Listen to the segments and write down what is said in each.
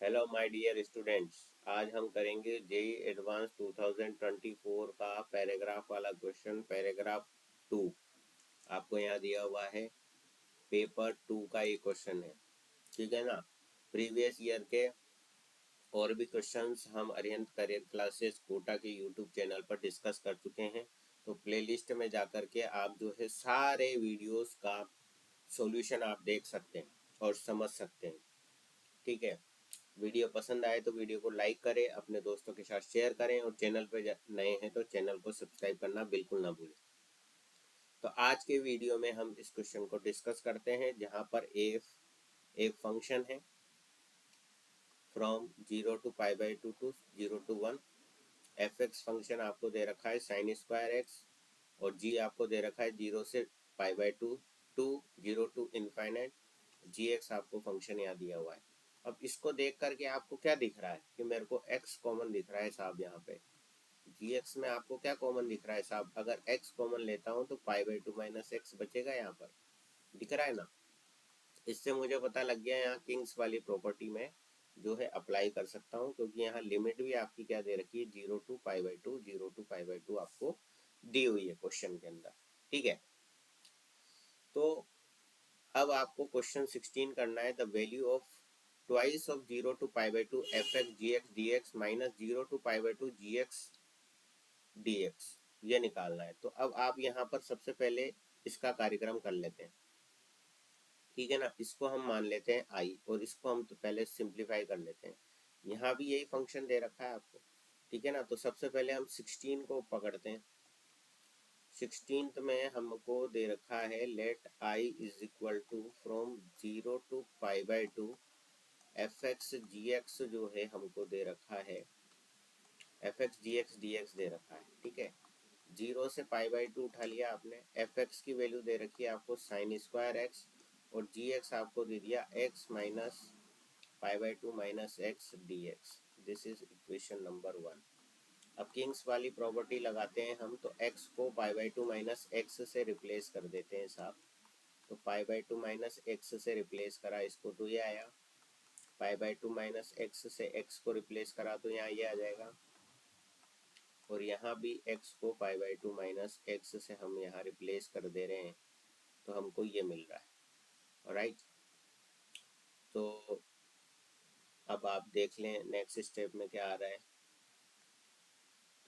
Hello my dear students. आज हम करेंगे जेई एडवांस 2024 का पैराग्राफ वाला क्वेश्चन, पैराग्राफ 2। आपको यहाँ दिया हुआ है पेपर 2 का ये क्वेश्चन है, ठीक है ना। प्रीवियस ईयर के और भी क्वेश्चंस हम अरिहंत करियर क्लासेस कोटा के यूट्यूब चैनल पर डिस्कस कर चुके हैं। तो प्लेलिस्ट में जाकर के आप जो है सारे वीडियोस का सॉल्यूशन आप देख सकते हैं और समझ सकते हैं, ठीक है। वीडियो पसंद आए तो वीडियो को लाइक करें, अपने दोस्तों के साथ शेयर करें और चैनल पर नए हैं तो चैनल को सब्सक्राइब करना बिल्कुल ना भूलें। तो आज के वीडियो में हम इस क्वेश्चन को डिस्कस करते हैं, जहां पर एक फंक्शन है from 0 to pi by 2 to 0 to 1। F x function आपको दे रखा है साइन स्क्वायर एक्स, और जी आपको दे रखा है 0 से pi by 2 to 0 to infinite. G x आपको फंक्शन यहाँ दिया हुआ है। अब इसको देख करके आपको क्या दिख रहा है कि मेरे को x कॉमन दिख रहा है साहब। यहाँ पे जी एक्स में आपको क्या कॉमन दिख रहा है साहब? अगर x कॉमन लेता हूँ तो पाई बाई 2 माइनस एक्स बचेगा, यहाँ पर दिख रहा है ना। इससे मुझे पता लग गया यहाँ किंग्स वाली प्रॉपर्टी में जो है अप्लाई कर सकता हूँ, क्योंकि यहाँ लिमिट भी आपकी क्या दे रखी है 0 to pi by 2, 0 to pi by 2 आपको दी हुई है क्वेश्चन के अंदर, ठीक है। तो अब आपको क्वेश्चन 16 करना है, the value of twice of 0 to pi by 2 f x g x d x minus 0 to pi by 2 g x d x, ये निकालना है। तो अब आप यहाँ पर सबसे पहले इसका कार्यक्रम कर लेते हैं, ठीक है ना। इसको हम मान लेते हैं आई, और इसको हम तो पहले सिंप्लीफाई कर लेते हैं। यहाँ भी यही फंक्शन दे रखा है आपको, ठीक है ना। तो सबसे पहले हम 16 को पकड़ते हैं। 16th में हमको दे रखा है let I is equal to from 0 to pi by 2 f x g x, जो है हमको दे रखा है f x g x d x दे रखा है, ठीक है। 0 से पाई बाई 2 उठा लिया आपने। एफ एक्स की वैल्यू दे रखी है आपको साइन स्क्वायर एक्स, और जी एक्स आपको दे दिया x minus pi by 2 minus x d x. This is equation number 1। अब किंग्स वाली प्रॉपर्टी लगाते हैं हम, तो x को पाई बाई 2 माइनस एक्स से रिप्लेस कर देते हैं साहब। तो पाई बाई 2 माइनस एक्स से रिप्लेस करा, इसको तो ये आया। पाई बाई 2 माइनस एक्स से x को रिप्लेस करा तो यहाँ ये आ जाएगा, और यहाँ भी x को पाई बाई 2 माइनस एक्स से हम यहाँ रिप्लेस कर दे रहे हैं, तो हमको ये मिल रहा है, राइट। तो अब आप देख लें नेक्स्ट स्टेप में क्या आ रहा है।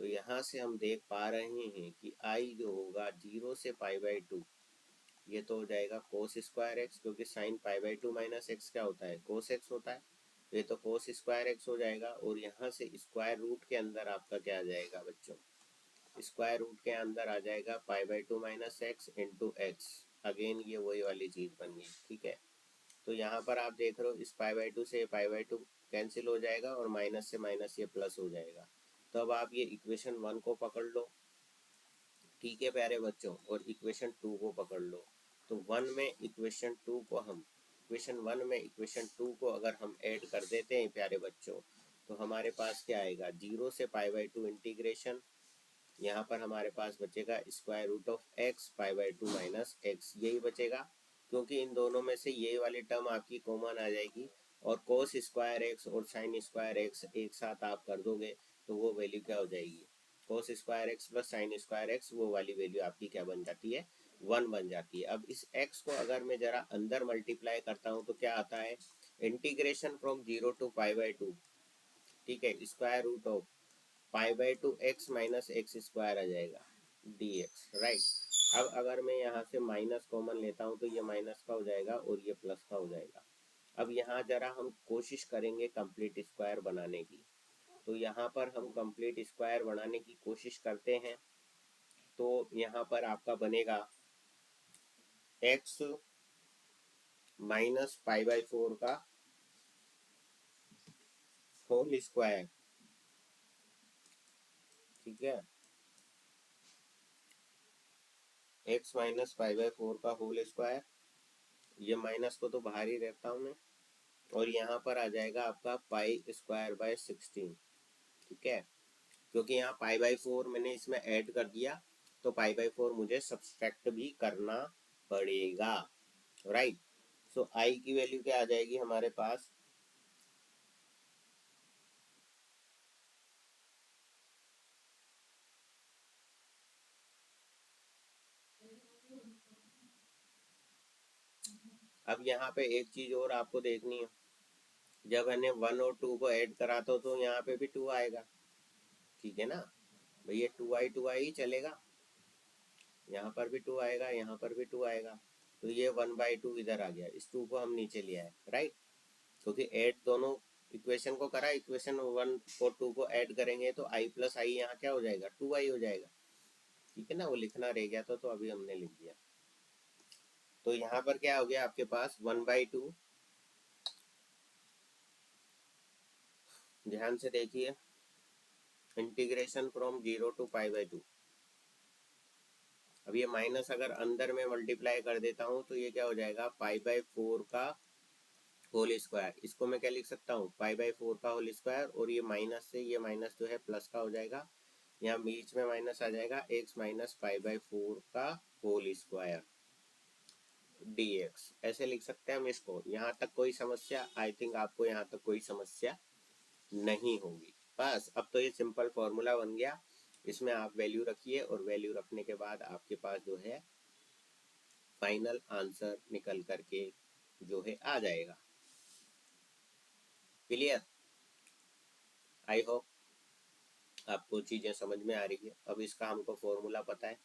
तो यहाँ से हम देख पा रहे हैं कि आई जो होगा 0 से पाई बाई 2, ये तो हो जाएगा कोस स्क्वायर एक्स, क्योंकि sine pi by 2 minus x क्या होता है, कोस एक्स होता है। तो ये तो कोस स्क्वायर एक्स हो जाएगा, और यहाँ से स्क्वायर रूट के अंदर आपका क्या आ जाएगा बच्चों, स्क्वायर रूट के अंदर आ जाएगा पाई by 2 minus x into x. Again ये वही वाली चीज़ बन गई, ठीक है। तो यहाँ पर आप देख रहे हो इस पाई बाई 2 से पाई बाई 2 कैंसिल हो जाएगा, और माइनस से माइनस ये प्लस हो जाएगा। तो अब आप ये इक्वेशन 1 को पकड़ लो, ठीक है प्यारे बच्चों, और इक्वेशन 2 को पकड़ लो। तो 1 में इक्वेशन 2 को हम इक्वेशन 1 में इक्वेशन 2 को अगर हम ऐड कर देते हैं प्यारे बच्चों, तो हमारे पास क्या आएगा, 0 से पाई बाई 2 इंटीग्रेशन, यहाँ पर हमारे पास बचेगा square root of x pi by 2 minus x, यही बचेगा, क्योंकि इन दोनों में से ये वाली टर्म आपकी कॉमन आ जाएगी। और कोस स्क्वायर एक्स और साइन स्क्वायर एक्स एक साथ आप कर दोगे तो वो वैल्यू क्या हो जाएगी, cos square x plus sine square x, वो वाली वैल्यू आपकी क्या बन जाती है, 1 बन जाती है। अब इस x को अगर मैं जरा अंदर मल्टीप्लाई करता हूँ तो क्या आता है, integration from 0 to pi by 2, ठीक है, square root of pi by 2 x minus x square आ जाएगा डी एक्स, राइट। अब अगर मैं यहाँ से माइनस कॉमन लेता हूँ तो ये माइनस का हो जाएगा और ये प्लस का हो जाएगा। अब यहाँ जरा हम कोशिश करेंगे कंप्लीट स्क्वायर बनाने की। तो यहाँ पर हम कंप्लीट स्क्वायर बनाने की कोशिश करते हैं, तो यहाँ पर आपका बनेगा x माइनस पाई बाई 4 का होल स्क्वायर, ठीक है, x माइनस पाई बाई 4 का होल स्क्वायर, ये माइनस को तो बाहर ही रहता हूँ मैं, और यहाँ पर आ जाएगा आपका पाई स्क्वायर बाय 16, ठीक है। क्योंकि यहाँ पाई बाई 4 मैंने इसमें ऐड कर दिया, तो पाई बाई 4 मुझे सब्सट्रैक्ट भी करना पड़ेगा, राइट। सो आई की वैल्यू क्या आ जाएगी हमारे पास, अब यहाँ पे एक चीज और आपको देखनी है, जब हमने 1 और 2 को ऐड करा तो यहाँ पे भी 2 आएगा, ठीक है ना भैया, 2 आई ही चलेगा, यहाँ पर भी 2 आएगा, यहाँ पर भी 2 आएगा, तो ये 1/2 इधर आ गया, इस 2 को हम नीचे ले आए, राइट, क्योंकि ऐड दोनों इक्वेशन को करा, इक्वेशन 1 और 2 को ऐड करेंगे तो i प्लस आई यहाँ क्या हो जाएगा, 2i हो जाएगा, ठीक है ना, वो लिखना रह गया था तो अभी हमने लिख दिया। तो यहाँ पर क्या हो गया आपके पास 1/2, ध्यान से देखिए, इंटीग्रेशन फ्रॉम 0 to π/2। अब ये माइनस अगर अंदर में मल्टीप्लाई कर देता हूँ तो ये क्या हो जाएगा, π/4 का होल स्क्वायर, इसको मैं क्या लिख सकता हूँ, π/4 का होल स्क्वायर, और ये माइनस से ये माइनस जो है प्लस का हो जाएगा, यहाँ बीच में माइनस आ जाएगा, x माइनस π/4 का होल स्क्वायर dx, ऐसे लिख सकते हैं हम इसको। यहाँ तक कोई समस्या, आई थिंक आपको यहाँ तक कोई समस्या नहीं होगी। बस अब तो ये सिंपल फॉर्मूला बन गया, इसमें आप वैल्यू रखिए और वैल्यू रखने के बाद आपके पास जो है फाइनल आंसर निकल करके जो है आ जाएगा। क्लियर, आई होप आपको चीजें समझ में आ रही है। अब इसका हमको फॉर्मूला पता है,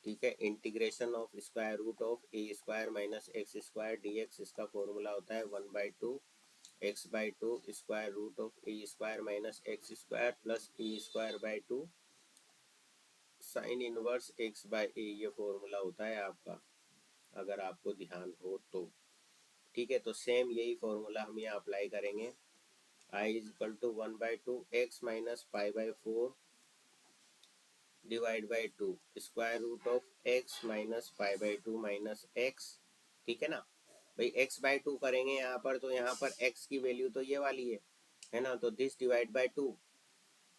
ठीक है, integration of square root of a square minus x square d x, इसका फॉर्मूला होता है 1/2 x/2 square root of a square minus x square plus a square by 2 sine inverse x by a, ये formula होता है आपका, अगर आपको ध्यान हो तो, ठीक है। तो सेम यही फॉर्मूला हम यहाँ अप्लाई करेंगे, i is equal to 1/2 x minus π/4 divide by 2 square root of x minus π/2 minus x, ठीक है ना भाई, x/2 करेंगे यहाँ पर, तो यहाँ पर x की वैल्यू तो ये वाली है ना, तो दिस डिवाइड बाई 2,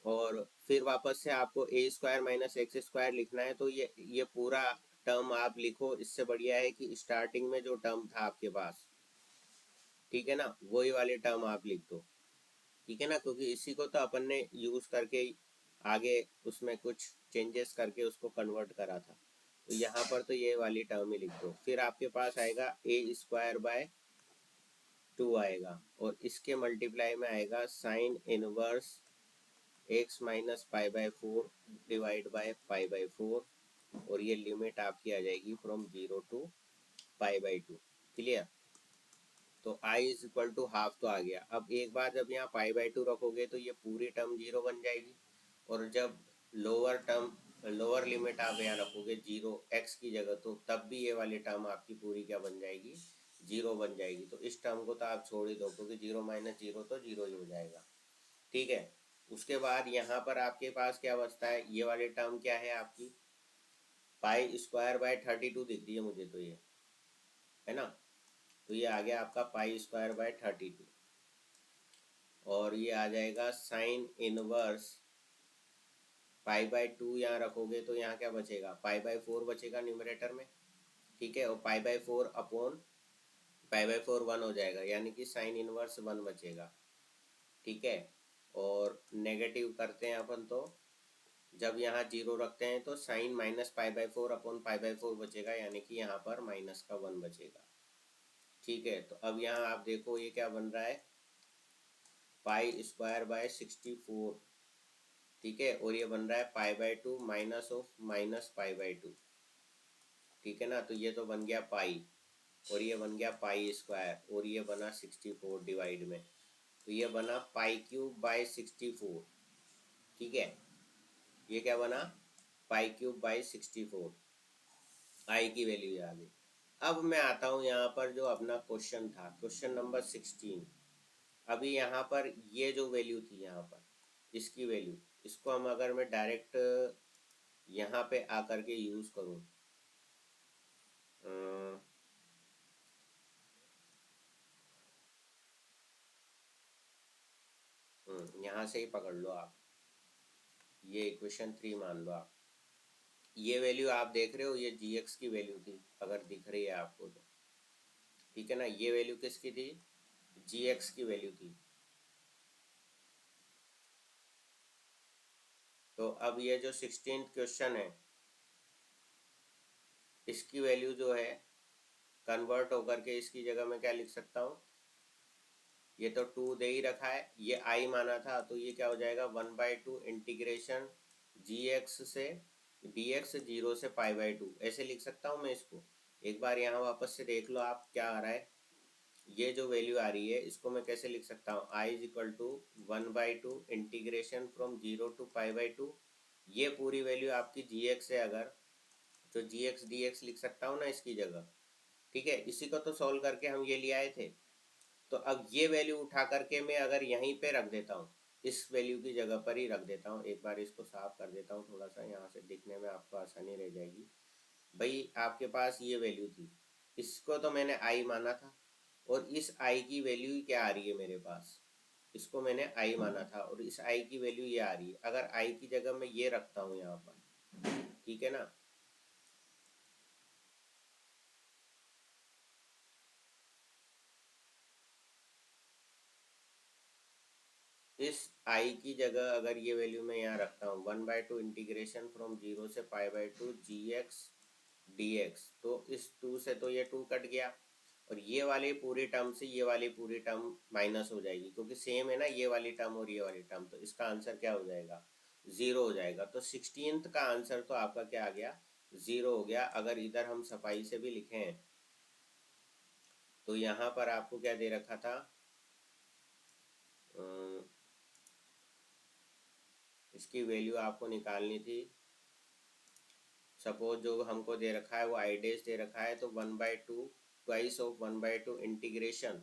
और फिर वापस से आपको ए स्क्वायर माइनस एक्स स्क्वायर लिखना है, तो ये पूरा टर्म आप लिखो, इससे बढ़िया है कि स्टार्टिंग में जो टर्म था आपके पास, ठीक है ना, वही वाले टर्म आप लिख दो, ठीक है ना, क्योंकि इसी को तो अपन ने यूज करके आगे उसमें कुछ चेंजेस करके उसको कन्वर्ट करा था, तो यहाँ पर तो ये वाली टर्म ही लिख दो, फिर आपके पास आएगा ए स्क्वायर बाय 2 आएगा, और इसके मल्टीप्लाई में आएगा sine inverse x minus π/4 divide by π/4, और ये लिमिट आपकी आ जाएगी फ्रॉम 0 to π/2। क्लियर, तो i is equal to half तो आ गया। अब एक बार जब यहाँ π/2 रखोगे तो ये पूरी टर्म 0 बन जाएगी, और जब लोअर लिमिट आप यहाँ रखोगे 0 x की जगह, तो तब भी ये वाली टर्म आपकी पूरी क्या बन जाएगी, 0 बन जाएगी। तो इस टर्म को तो आप छोड़ ही दो, क्योंकि 0 माइनस 0 तो 0 ही हो जाएगा, ठीक है। उसके बाद यहाँ पर आपके पास क्या बचता है, ये वाली टर्म क्या है आपकी, पाई स्क्वायर बाय 32 दिख रही है मुझे तो, ये है ना, तो ये आ गया आपका पाई स्क्वायर बाय 32, और ये आ जाएगा साइन इनवर्स π/2, यहाँ रखोगे तो यहाँ क्या बचेगा, π/4 बचेगा न्यूमरेटर में, ठीक है, और π/4 अपॉन π/4 1 हो जाएगा, यानी कि साइन इनवर्स 1 बचेगा, ठीक है। और नेगेटिव करते हैं अपन, तो जब यहाँ 0 रखते हैं तो साइन माइनस π/4 अपॉन π/4 बचेगा, यानी कि यहाँ पर माइनस का 1 बचेगा, ठीक है। तो अब यहाँ आप देखो ये क्या बन रहा है, पाई स्क्वायर बाय 64, ठीक है, और ये बन रहा है π/2 माइनस ऑफ माइनस π/2, ठीक है ना, तो ये तो बन गया पाई, और ये बन गया पाई स्क्वायर, और ये बना 64 डिवाइड में, तो ये बना π³ बाय 64, ठीक है, ये क्या बना, π³ बाय 64, आई की वैल्यू आ गई। अब मैं आता हूँ यहाँ पर जो अपना क्वेश्चन था, क्वेश्चन नंबर 16। अभी यहाँ पर ये जो वैल्यू थी, यहाँ पर इसकी वैल्यू, इसको हम अगर मैं डायरेक्ट यहाँ पे आकर के यूज करूँ, यहाँ से ही पकड़ लो आप, ये इक्वेशन 3 मान लो आप, ये वैल्यू आप देख रहे हो, ये gx की वैल्यू थी, अगर दिख रही है आपको तो, ठीक है ना, ये वैल्यू किसकी थी, gx की वैल्यू थी। तो अब ये जो 16th क्वेश्चन है, इसकी वैल्यू जो है कन्वर्ट होकर के इसकी जगह में क्या लिख सकता हूँ, ये तो 2 दे ही रखा है, ये I माना था, तो ये क्या हो जाएगा 1/2 इंटीग्रेशन gx से dx 0 से π/2, ऐसे लिख सकता हूँ मैं इसको। एक बार यहाँ वापस से देख लो आप क्या आ रहा है, ये जो वैल्यू आ रही है इसको मैं कैसे लिख सकता हूँ, I is equal to 1/2 integration from 0 to π/2, ये पूरी वैल्यू आपकी gx है, अगर तो gx dx लिख सकता हूँ ना इसकी जगह। ठीक है, इसी को तो सॉल्व करके हम ये ले आए थे। तो अब ये वैल्यू उठा करके मैं अगर यहीं पे रख देता हूँ, इस वैल्यू की जगह पर ही रख देता हूँ, एक बार इसको साफ कर देता हूँ थोड़ा सा, यहाँ से दिखने में आपको आसानी रह जाएगी। भाई आपके पास ये वैल्यू थी, इसको तो मैंने आई माना था, और इस आई की वैल्यू क्या आ रही है मेरे पास, इसको मैंने आई माना था और इस आई की वैल्यू ये आ रही है। अगर आई की जगह मैं ये रखता हूँ यहाँ पर, ठीक है ना, इस आई की जगह अगर ये वैल्यू मैं यहाँ रखता हूँ 1/2 इंटीग्रेशन फ्रॉम 0 से π/2 gx dx, तो इस 2 से तो ये 2 कट गया, और ये वाली पूरी टर्म से ये वाली पूरी टर्म माइनस हो जाएगी, क्योंकि सेम है ना ये वाली टर्म और ये वाली टर्म, तो इसका आंसर क्या हो जाएगा 0 हो जाएगा। तो 16th का आंसर तो आपका क्या आ गया 0 हो गया। अगर इधर हम सफाई से भी लिखें तो यहाँ पर आपको क्या दे रखा था, इसकी वैल्यू आपको निकालनी थी, सपोज जो हमको दे रखा है वो आई डैश दे रखा है, तो 1/2 ट्वाइस ऑफ 1/2 इंटीग्रेशन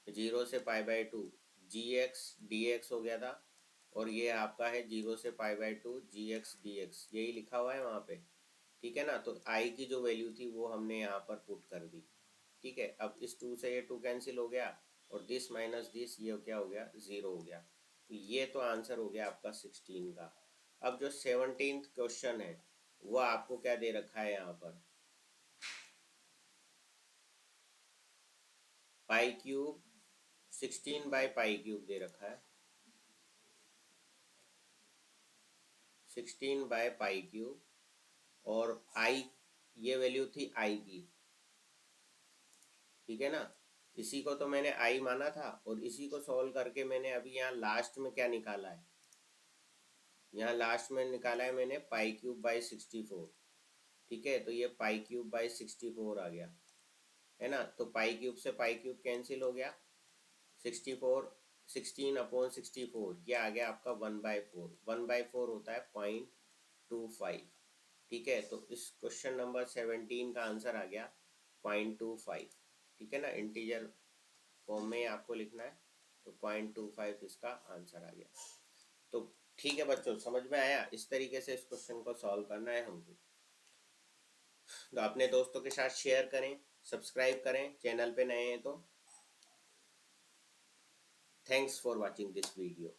0 से π/2 gx dx हो गया था, और ये आपका है 0 से π/2 gx dx, यही लिखा हुआ है वहाँ पे। ठीक है ना, तो आई की जो वैल्यू थी वो हमने यहाँ पर पुट कर दी। ठीक है, अब इस 2 से ये 2 कैंसिल हो गया, और दिस माइनस दिस ये क्या हो गया 0 हो गया। तो ये तो आंसर हो गया आपका 16 का। अब जो 17th क्वेश्चन है वो आपको क्या दे रखा है यहाँ पर, पाई क्यूब 16/π³ दे रखा है, 16/π³, और आई ये वैल्यू थी आई की। ठीक है ना, इसी को तो मैंने आई माना था, और इसी को सॉल्व करके मैंने अभी यहाँ लास्ट में क्या निकाला है, यहाँ लास्ट में निकाला है मैंने π³/64। ठीक है, तो ये π³/64 आ गया है ना, तो π³ से π³ कैंसिल हो गया, 64 16/64 ये आ गया आपका 1/4, 1/4 होता है 0.25। ठीक है, तो इस क्वेश्चन नंबर 17 का आंसर आ गया 0.25। ठीक है ना, इंटीजर फॉर्म में आपको लिखना है, तो 0.25 इसका आंसर आ गया। तो ठीक है बच्चों, समझ में आया, इस तरीके से इस क्वेश्चन को सॉल्व करना है हमको। तो अपने दोस्तों के साथ शेयर करें, सब्सक्राइब करें चैनल पे नए हैं तो। Thanks for watching this video.